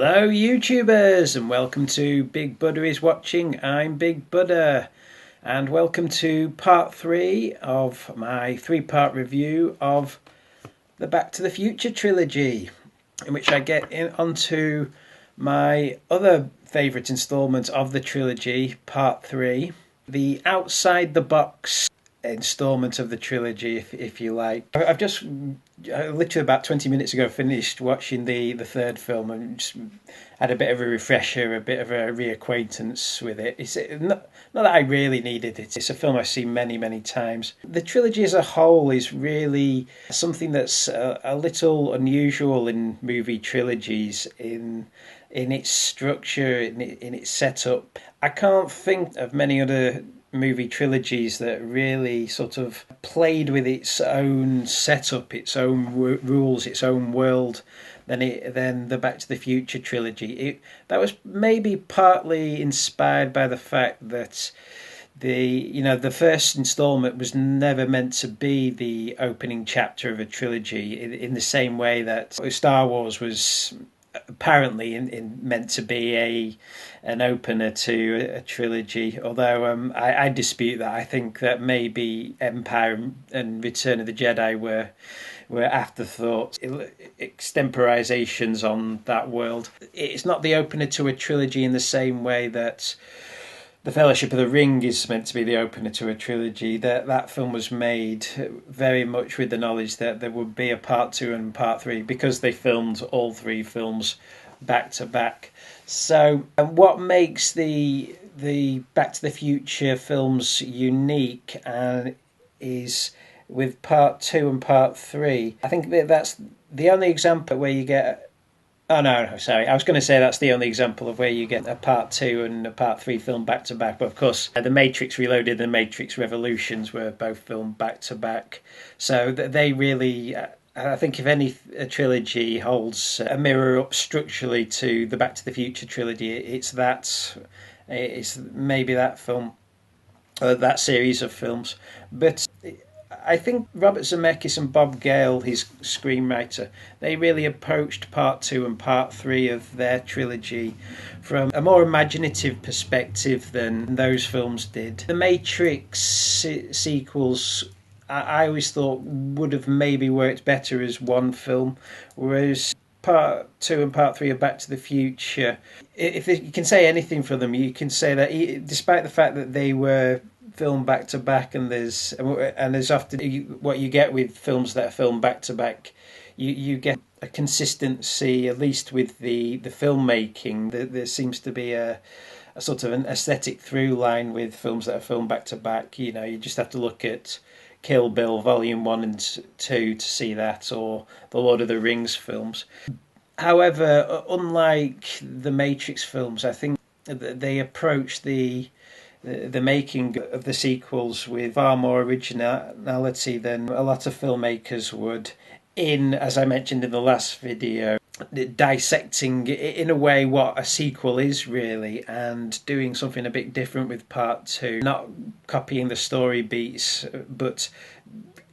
Hello YouTubers and welcome to Big Buddha is Watching. I'm Big Buddha and welcome to part 3 of my 3-part review of the Back to the Future trilogy, in which I get onto my other favourite instalment of the trilogy, part 3, the outside the box installment of the trilogy, if you like. I've just literally about 20 minutes ago finished watching the third film and just had a bit of a refresher, a bit of a reacquaintance with it. It's not that I really needed it. It's a film I've seen many times. The trilogy as a whole is really something that's a little unusual in movie trilogies in its structure, in its setup. I can't think of many other movie trilogies that really sort of played with its own setup, its own rules, its own world than the Back to the Future trilogy. That was maybe partly inspired by the fact that the first installment was never meant to be the opening chapter of a trilogy in the same way that Star Wars was apparently meant to be an opener to a trilogy, although I dispute that. I think that maybe Empire and Return of the Jedi were afterthoughts, extemporizations on that world. It's not the opener to a trilogy in the same way that The Fellowship of the Ring is meant to be the opener to a trilogy. That film was made very much with the knowledge that there would be a part 2 and part 3 because they filmed all 3 films back to back. So what makes the Back to the Future films unique is with part 2 and part 3. I think that's the only example where you get... Oh, no, sorry. I was going to say that's the only example of where you get a part 2 and a part 3 film back to back. But of course, The Matrix Reloaded and The Matrix Revolutions were both filmed back to back. So they really, I think if any trilogy holds a mirror up structurally to the Back to the Future trilogy, it's maybe that film, or that series of films. But I think Robert Zemeckis and Bob Gale, his screenwriter, they really approached part 2 and part 3 of their trilogy from a more imaginative perspective than those films did. The Matrix sequels, I always thought would have maybe worked better as one film, whereas part 2 and part 3 of Back to the Future, if you can say anything for them, you can say that despite the fact that they were filmed back to back, and there's often what you get with films that are filmed back to back, you get a consistency, at least with the filmmaking. There seems to be a sort of an aesthetic through line with films that are filmed back to back. You just have to look at Kill Bill Volume 1 and 2 to see that, or the Lord of the Rings films. However, unlike the Matrix films, I think they approach the making of the sequels with far more originality than a lot of filmmakers would, as I mentioned in the last video, dissecting in a way what a sequel is really and doing something a bit different with part 2, not copying the story beats but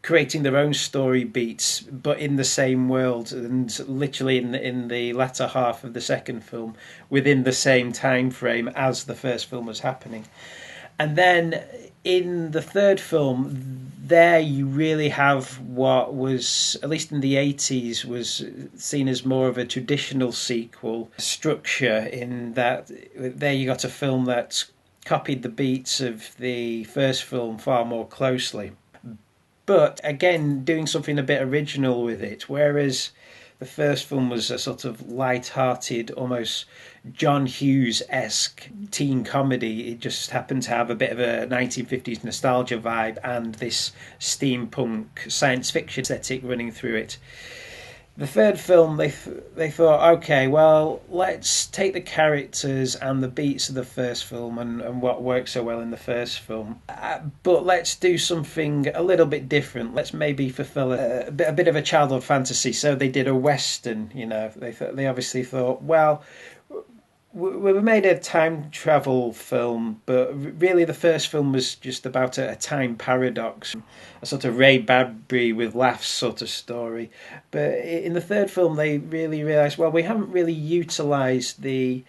creating their own story beats, but in the same world, and literally in the latter half of the second film, within the same time frame as the first film was happening. And then in the third film, there you really have what was, at least in the 80s, was seen as more of a traditional sequel structure, in that there you got a film that copied the beats of the first film far more closely, but again doing something a bit original with it, whereas the first film was a sort of light-hearted, almost John Hughes-esque teen comedy. It just happened to have a bit of a 1950s nostalgia vibe and this steampunk science fiction aesthetic running through it. The third film, they thought, okay, well, let's take the characters and the beats of the first film and what worked so well in the first film, but let's do something a little bit different. Let's maybe fulfill a bit of a childhood fantasy. So they did a Western, They obviously thought, well, we made a time travel film, but really the first film was just about a time paradox, a sort of Ray Bradbury with laughs sort of story. But in the third film, they really realised, well, we haven't really utilised the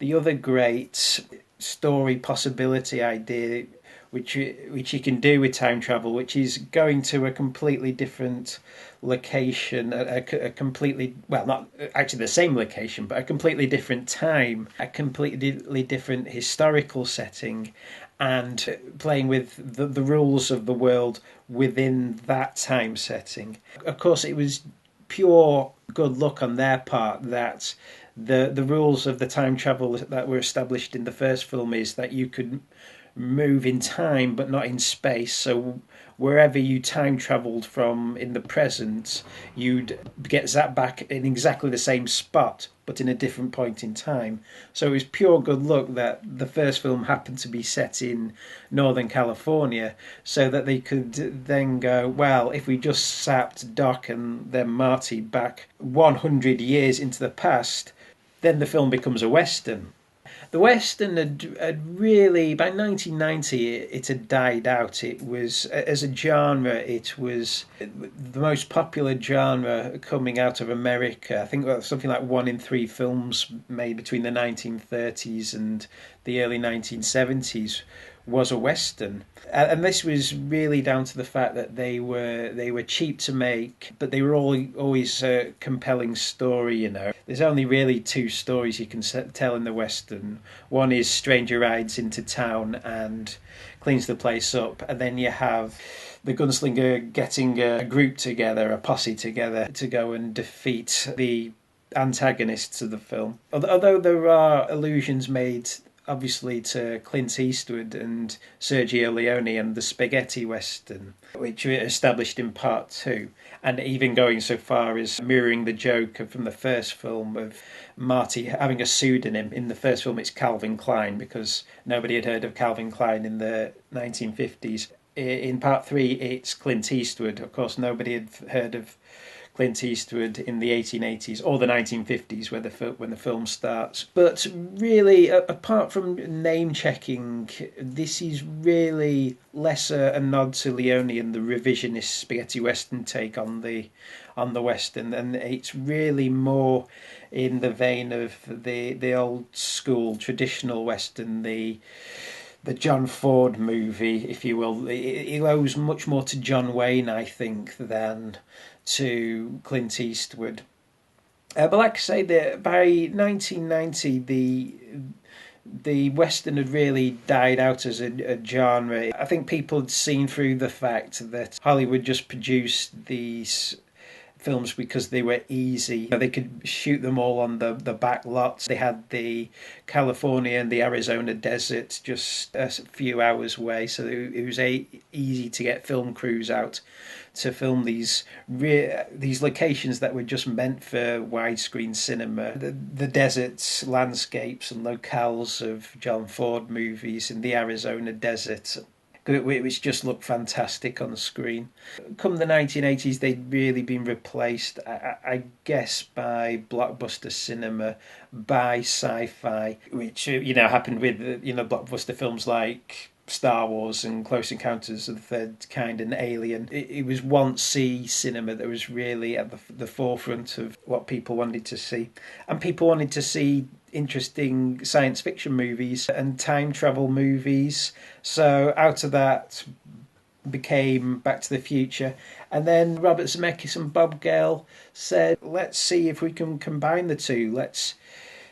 other great story possibility idea, which you can do with time travel, which is going to a completely different location, a completely, well, not actually the same location, but a completely different time, a completely different historical setting, and playing with the rules of the world within that time setting. Of course, it was pure good luck on their part that the rules of the time travel that were established in the first film is that you could move in time but not in space. So wherever you time travelled from in the present, you'd get that back in exactly the same spot but in a different point in time. So it was pure good luck that the first film happened to be set in Northern California, so that they could then go, well, if we just sapped Doc and then Marty back 100 years into the past, then the film becomes a Western. The Western had really, by 1990, it had died out. It was, as a genre, it was the most popular genre coming out of America. I think something like 1 in 3 films made between the 1930s and the early 1970s was a Western. And this was really down to the fact that they were cheap to make, but they were always a compelling story. There's only really two stories you can tell in the Western. One is stranger rides into town and cleans the place up, and then you have the gunslinger getting a group together, a posse together, to go and defeat the antagonists of the film. Although there are allusions made obviously to Clint Eastwood and Sergio Leone and the spaghetti western, which were established in part two, and even going so far as mirroring the joke from the first film of Marty having a pseudonym. In the first film, it's Calvin Klein because nobody had heard of Calvin Klein in the 1950s. In part three, it's Clint Eastwood. Of course, nobody had heard of Clint Eastwood in the 1880s or the 1950s, when the film starts. But really, apart from name checking, this is really less a nod to Leone and the revisionist spaghetti western take on the western, and it's really more in the vein of the old school traditional western, the John Ford movie, if you will. It owes much more to John Wayne, I think, than to Clint Eastwood. But like I say, by 1990, the Western had really died out as a genre. I think people had seen through the fact that Hollywood just produced these films because they were easy. They could shoot them all on the back lots. They had the California and the Arizona desert just a few hours away, so it was easy to get film crews out to film these locations that were just meant for widescreen cinema. The deserts, landscapes and locales of John Ford movies in the Arizona desert, which just looked fantastic on the screen. Come the 1980s, they'd really been replaced, I guess, by blockbuster cinema, by sci-fi, which happened with blockbuster films like Star Wars and Close Encounters of the Third Kind and Alien. It was once C cinema that was really at the forefront of what people wanted to see. And people wanted to see interesting science fiction movies and time travel movies. So out of that became Back to the Future. And then Robert Zemeckis and Bob Gale said, let's see if we can combine the two. Let's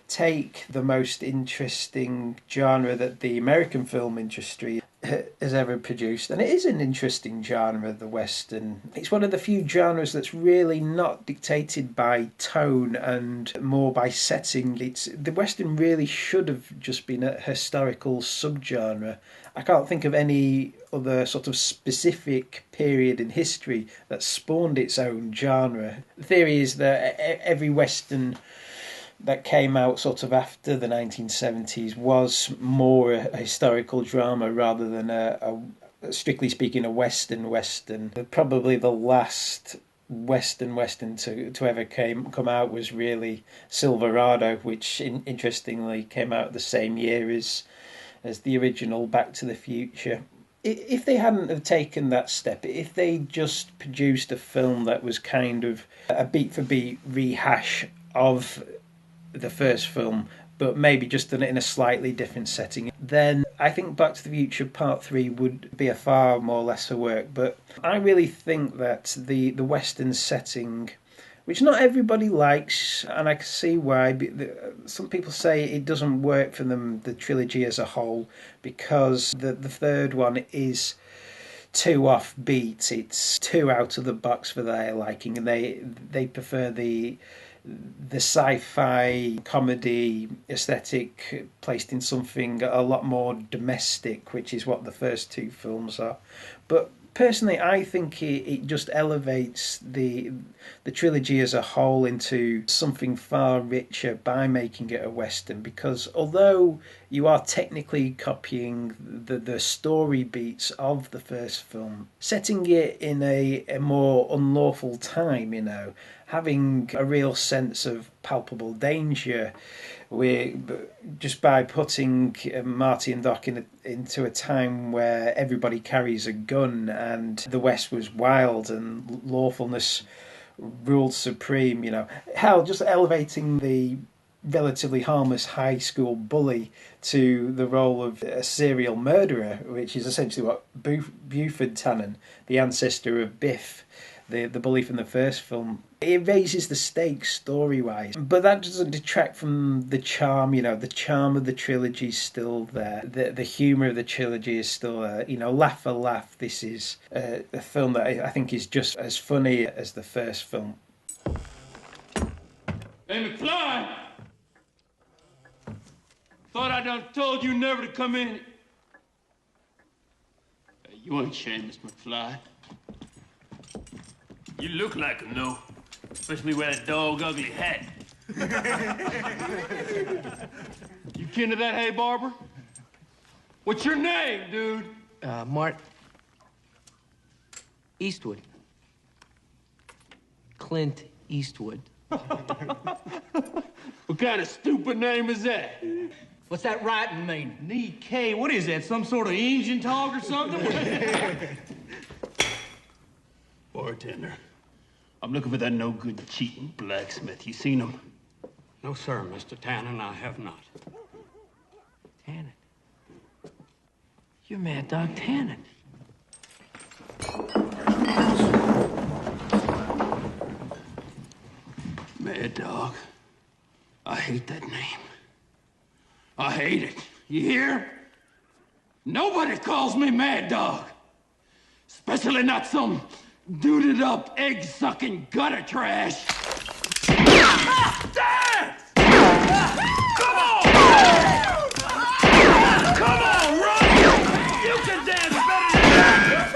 take the most interesting genre that the American film industry has ever produced, and it is an interesting genre, the Western. It's one of the few genres that's really not dictated by tone and more by setting. The Western really should have just been a historical subgenre. I can't think of any other sort of specific period in history that spawned its own genre. The theory is that every Western that came out sort of after the 1970s was more a historical drama rather than a strictly speaking, a Western. Probably the last Western to ever come out was really Silverado, which interestingly came out the same year as the original Back to the Future. If they hadn't have taken that step, if they just produced a film that was kind of a beat for beat rehash of the first film, but maybe just done it in a slightly different setting, then I think Back to the Future Part 3 would be a far more lesser work. But I really think that the Western setting, which not everybody likes, and I can see why. Some people say it doesn't work for them, the trilogy as a whole, because the third one is too offbeat. It's too out of the box for their liking, and they prefer the sci-fi comedy aesthetic placed in something a lot more domestic, which is what the first two films are. But personally, I think it just elevates the trilogy as a whole into something far richer by making it a Western, because although you are technically copying the story beats of the first film, setting it in a more unlawful time, having a real sense of palpable danger, just by putting Marty and Doc into a time where everybody carries a gun and the West was wild and lawfulness ruled supreme. Hell, just elevating the relatively harmless high school bully to the role of a serial murderer, which is essentially what Buford Tannen, the ancestor of Biff, the bully from the first film. It raises the stakes story-wise, but that doesn't detract from the charm. The charm of the trilogy is still there. The humour of the trilogy is still there. Laugh for laugh, this is a film that I think is just as funny as the first film. Hey, McFly! Thought I done told you never to come in. Hey, you ain't Seamus McFly. You look like him, though. Especially with that dog ugly hat. You kin to that, hey, barber? What's your name, dude? Mart Eastwood. Clint Eastwood. What kind of stupid name is that? What's that writing mean? Need K. What is that? Some sort of Indian talk or something? Bartender. I'm looking for that no-good cheating blacksmith. You seen him? No, sir, Mr. Tannen, I have not. Tannen. You're Mad Dog Tannen. Mad Dog. I hate that name. I hate it. You hear? Nobody calls me Mad Dog. Especially not some duded up, egg-sucking gutter trash. Dance! Come on! Come on, run! You can dance better than that!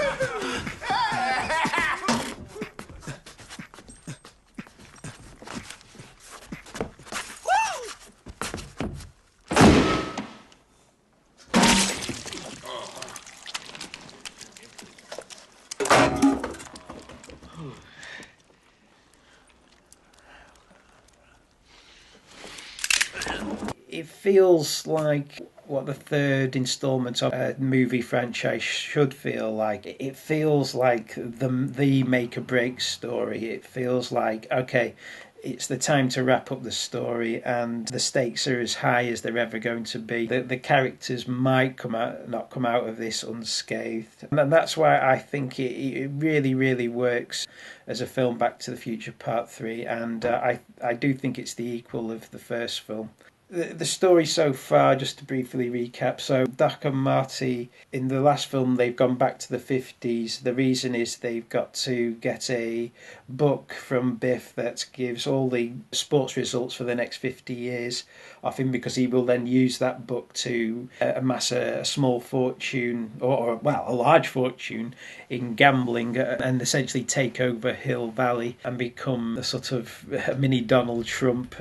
It feels like what the third installment of a movie franchise should feel like. It feels like the make or break story. It feels like, okay, it's the time to wrap up the story, and the stakes are as high as they're ever going to be. The characters might not come out of this unscathed, and that's why I think it really, really works as a film. Back to the Future Part 3, and I do think it's the equal of the first film. The story so far, just to briefly recap, so Doc and Marty, in the last film, they've gone back to the 50s. The reason is they've got to get a book from Biff that gives all the sports results for the next 50 years off him, because he will then use that book to amass a small fortune, or a large fortune in gambling, and essentially take over Hill Valley and become a sort of mini Donald Trump,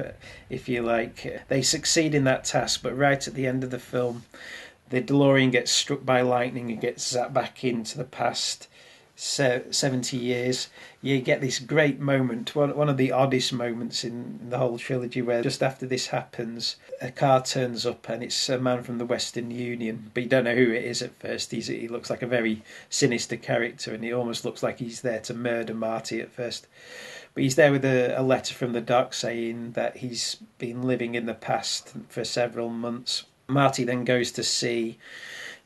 if you like. They succeed in that task, but right at the end of the film, the DeLorean gets struck by lightning and gets zapped back into the past. 70 years, you get this great moment, one of the oddest moments in the whole trilogy, where just after this happens, a car turns up and it's a man from the Western Union, but you don't know who it is at first. He looks like a very sinister character, and he almost looks like he's there to murder Marty at first. But he's there with a letter from the doc saying that he's been living in the past for several months. Marty then goes to see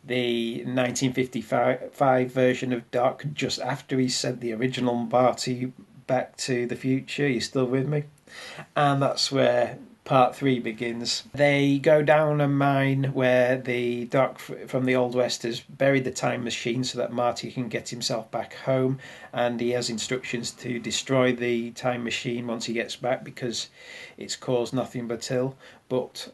the 1955 version of Doc just after he sent the original Marty back to the future. You still with me? And that's where part 3 begins. They go down a mine where the Doc from the Old West has buried the time machine so that Marty can get himself back home, and he has instructions to destroy the time machine once he gets back because it's caused nothing but ill. But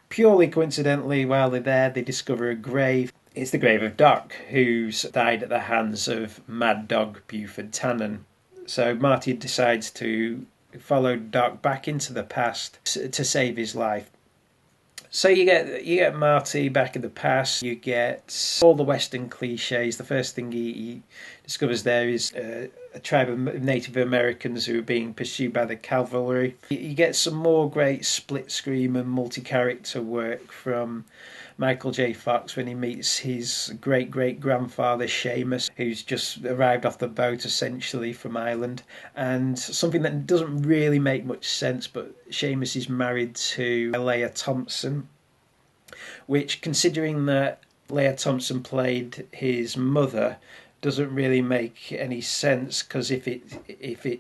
purely coincidentally, while they're there, they discover a grave. It's the grave of Doc, who's died at the hands of Mad Dog Buford Tannen. So Marty decides to follow Doc back into the past to save his life. So you get Marty back in the past. You get all the Western cliches. The first thing he discovers there is a tribe of Native Americans who are being pursued by the cavalry. You get some more great split screen and multi-character work from Michael J. Fox when he meets his great-great-grandfather Seamus, who's just arrived off the boat essentially from Ireland. And something that doesn't really make much sense, but Seamus is married to Leah Thompson, which, considering that Leah Thompson played his mother, doesn't really make any sense, because if it's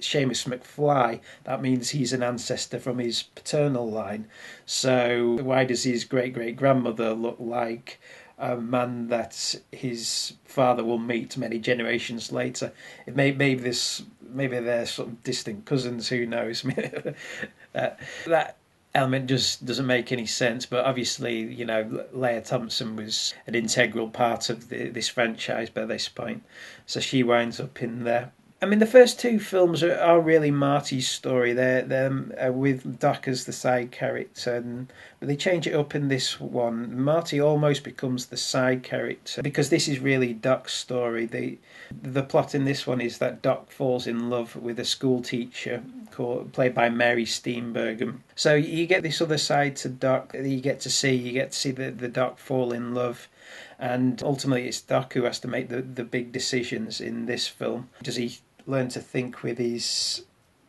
Seamus McFly, that means he's an ancestor from his paternal line. So why does his great-great-grandmother look like a man that his father will meet many generations later? Maybe they're sort of distant cousins, who knows? That element just doesn't make any sense, but obviously, Leah Thompson was an integral part of this franchise by this point, so she winds up in there. I mean, the first 2 films are really Marty's story. They're with Doc as the side character, but they change it up in this one. Marty almost becomes the side character because this is really Doc's story. The plot in this one is that Doc falls in love with a school teacher played by Mary Steenburgen. So you get this other side to Doc that you get to see. You get to see the Doc fall in love. And ultimately, it's Doc who has to make the big decisions in this film. Does he learn to think with his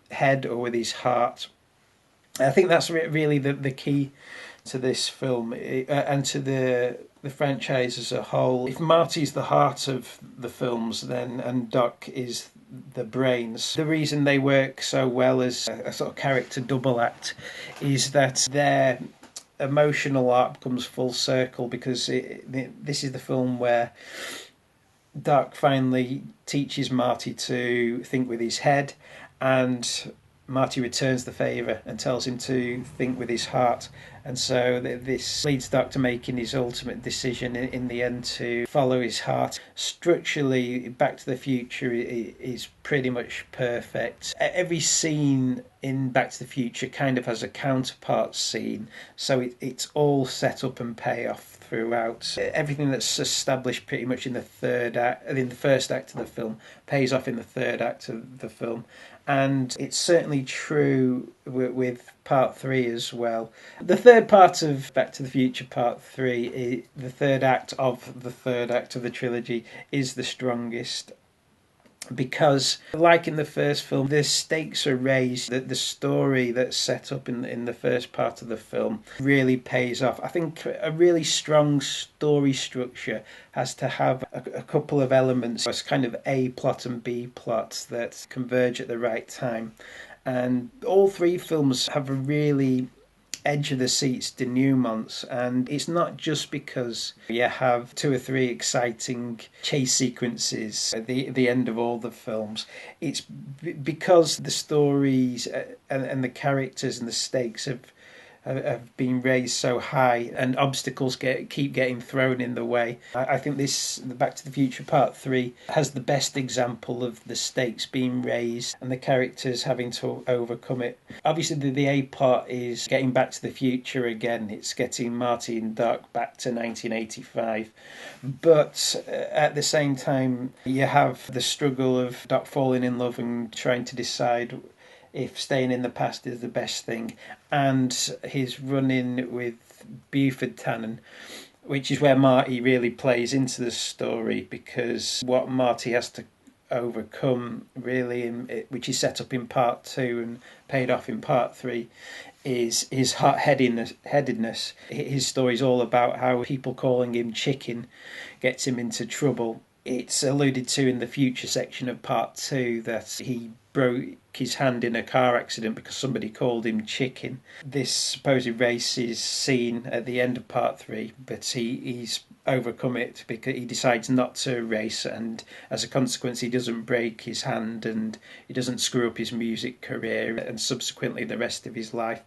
head or with his heart? I think that's really the key to this film and to the franchise as a whole. If Marty's the heart of the films, and Doc is the brains, the reason they work so well as a sort of character double act is that their emotional arc comes full circle, because this is the film where Doc finally teaches Marty to think with his head, and Marty returns the favour and tells him to think with his heart. And so this leads Doc to making his ultimate decision in the end to follow his heart. Structurally, Back to the Future is pretty much perfect. Every scene in Back to the Future kind of has a counterpart scene, so it's all set up and pay off throughout. Everything that's established pretty much in the first act of the film pays off in the third act of the film. And it's certainly true with part 3 as well. The third part of Back to the Future Part 3, the third act of the trilogy, is the strongest. Because, like in the first film, the stakes are raised. That the story that's set up in the first part of the film really pays off. I think a really strong story structure has to have a couple of elements. It's kind of A plot and B plot that converge at the right time. And all 3 films have a really edge of the seats denouements, and it's not just because you have 2 or 3 exciting chase sequences at the end of all the films. It's because the stories and the characters and the stakes have have been raised so high, and obstacles keep getting thrown in the way. I think this the Back to the Future Part 3 has the best example of the stakes being raised and the characters having to overcome it. Obviously the A plot is getting Back to the Future again. It's getting Marty and Doc back to 1985, but at the same time you have the struggle of Doc falling in love and trying to decide if staying in the past is the best thing, and his run-in with Buford Tannen, which is where Marty really plays into the story, because what Marty has to overcome, really, which is set up in Part 2 and paid off in Part 3, is his hot-headedness. His story's all about how people calling him chicken gets him into trouble. It's alluded to in the future section of Part 2 that he broke his hand in a car accident because somebody called him chicken. This supposed race is seen at the end of Part 3, but he's overcome it because he decides not to race, and as a consequence he doesn't break his hand and he doesn't screw up his music career and subsequently the rest of his life.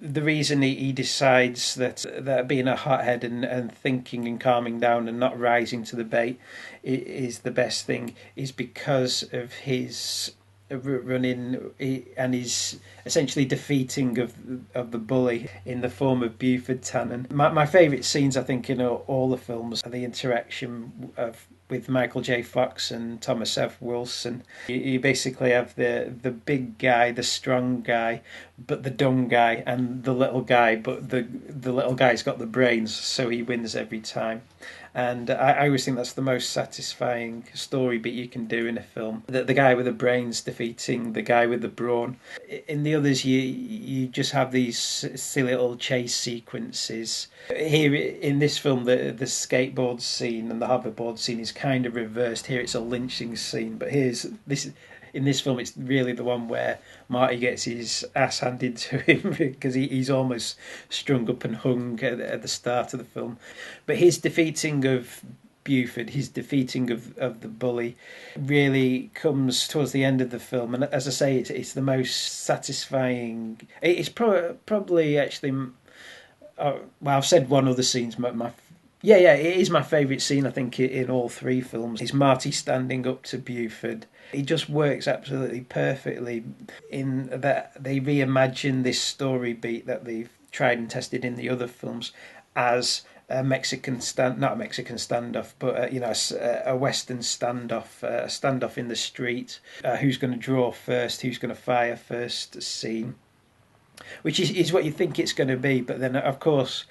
The reason he decides that being a hothead and thinking and calming down and not rising to the bait is the best thing is because of his running and his essentially defeating of the bully in the form of Buford Tannen. My favourite scenes, I think, in all the films are the interaction with Michael J. Fox and Thomas F. Wilson. You basically have the big guy, the strong guy, but the dumb guy, and the little guy, but the little guy's got the brains, so he wins every time. And I always think that's the most satisfying story beat you can do in a film. The guy with the brains defeating the guy with the brawn. In the others, you just have these silly little chase sequences. Here in this film, the skateboard scene and the hoverboard scene is kind of reversed. Here it's a lynching scene, but in this film, it's really the one where Marty gets his ass handed to him because he's almost strung up and hung at the start of the film. But his defeating of Buford, his defeating of the bully, really comes towards the end of the film. And as I say, it's the most satisfying. It's probably actually. Well, I've said one other scene's yeah, it is my favourite scene, I think, in all three films. Is Marty standing up to Buford. It just works absolutely perfectly in that they reimagine this story beat that they've tried and tested in the other films as a Mexican not a Mexican standoff, but a Western standoff, a standoff in the street. Who's going to draw first? Who's going to fire first? Scene, which is what you think it's going to be, but then of course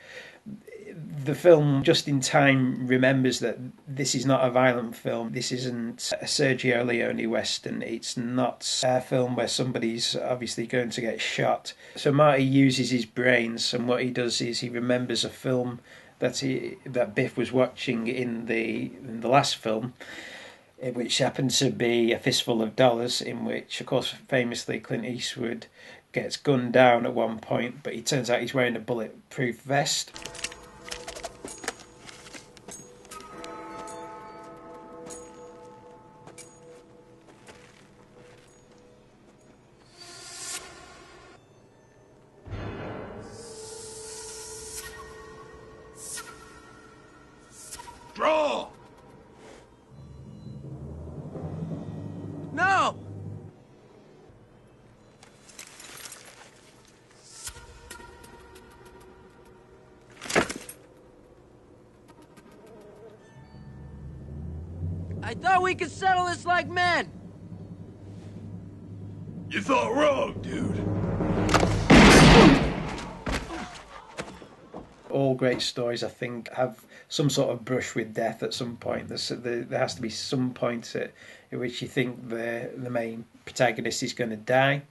the film just in time remembers that this is not a violent film. This isn't a Sergio Leone Western. It's not a film where somebody's obviously going to get shot. So Marty uses his brains, and what he does is he remembers a film that Biff was watching in the last film, which happened to be A Fistful of Dollars, in which, of course, famously Clint Eastwood gets gunned down at one point, but it turns out he's wearing a bulletproof vest. Draw! No! I thought we could settle this like men. You thought wrong, dude. All great stories, I think, have some sort of brush with death at some point. There has to be some point at which you think the main protagonist is going to die.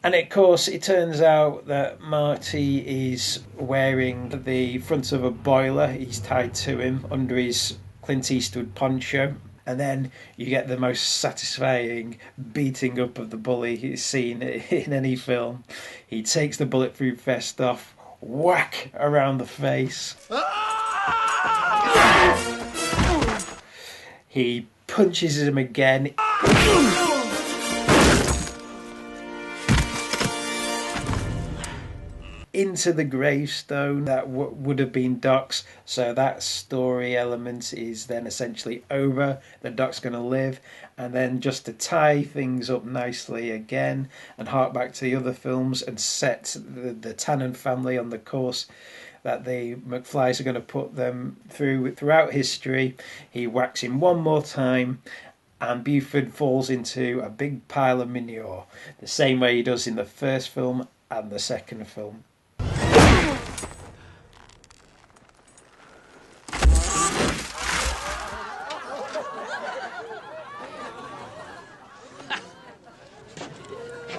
And of course, it turns out that Marty is wearing the front of a boiler. He's tied to him under his Clint Eastwood poncho. And then you get the most satisfying beating up of the bully scene in any film. He takes the bulletproof vest off, whack around the face. He punches him again. Into the gravestone that would have been Doc's. So that story element is then essentially over. The Doc's going to live. And then just to tie things up nicely again and hark back to the other films and set the Tannen family on the course that the McFlys are going to put them throughout history, he whacks him one more time, and Buford falls into a big pile of manure, the same way he does in the first film and the second film.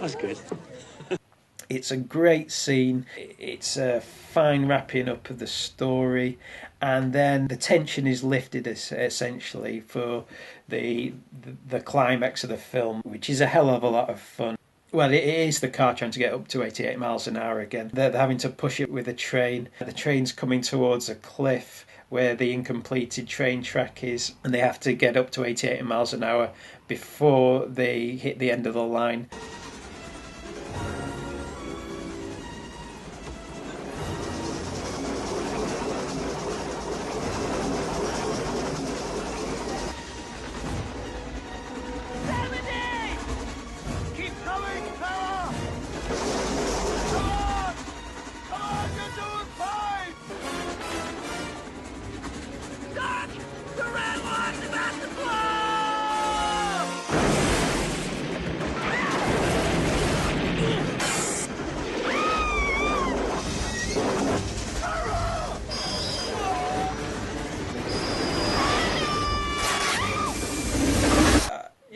That's good. It's a great scene. It's a fine wrapping up of the story, and then the tension is lifted essentially for the climax of the film, which is a hell of a lot of fun. Well, it is the car trying to get up to 88 miles an hour again. They're having to push it with a train. The train's coming towards a cliff where the incompleted train track is, and they have to get up to 88 miles an hour before they hit the end of the line.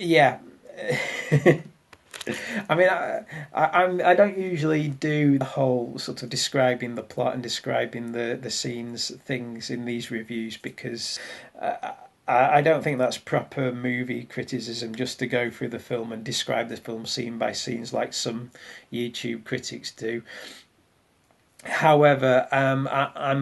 Yeah. I mean, I don't usually do the whole sort of describing the plot and describing the scenes, things in these reviews, because I don't think that's proper movie criticism, just to go through the film and describe the film scene by scenes like some YouTube critics do. However, I'm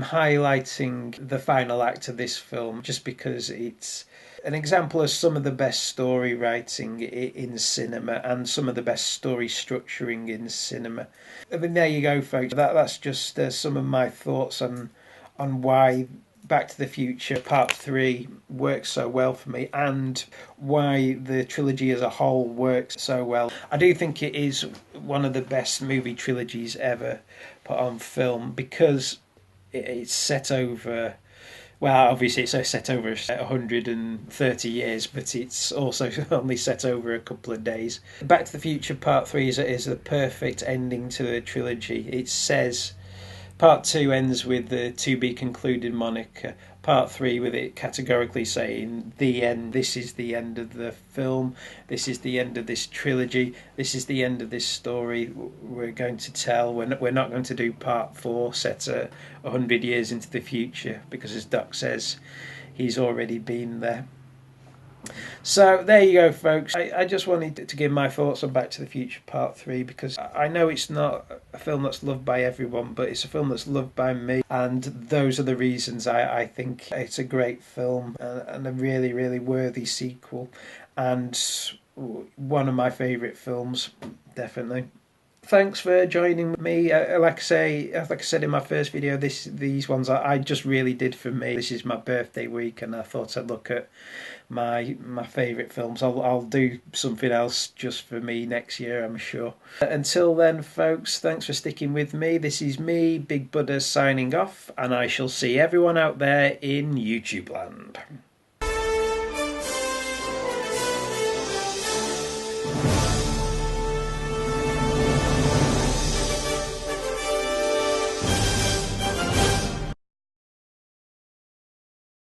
highlighting the final act of this film just because it's an example of some of the best story writing in cinema and some of the best story structuring in cinema. I mean, there you go, folks. That's just some of my thoughts on why Back to the Future Part 3 works so well for me, and why the trilogy as a whole works so well. I do think it is one of the best movie trilogies ever put on film, because it's set over... Well, obviously it's set over 130 years, but it's also only set over a couple of days. Back to the Future Part 3 is the perfect ending to the trilogy. It says... Part 2 ends with the to be concluded moniker. Part 3 with it categorically saying the end. This is the end of the film. This is the end of this trilogy. This is the end of this story we're going to tell. We're not going to do Part 4 set 100 years into the future, because as Doc says, he's already been there. So there you go, folks. I just wanted to give my thoughts on Back to the Future Part 3, because I know it's not a film that's loved by everyone, but it's a film that's loved by me, and those are the reasons I think it's a great film and a really, really worthy sequel, and one of my favourite films, definitely. Thanks for joining me. Like I said in my first video, these ones I just really did for me. This is my birthday week, and I thought I'd look at my favourite films. I'll do something else just for me next year, I'm sure. Until then, folks, thanks for sticking with me. This is me, Big Buddha, signing off, and I shall see everyone out there in YouTube land.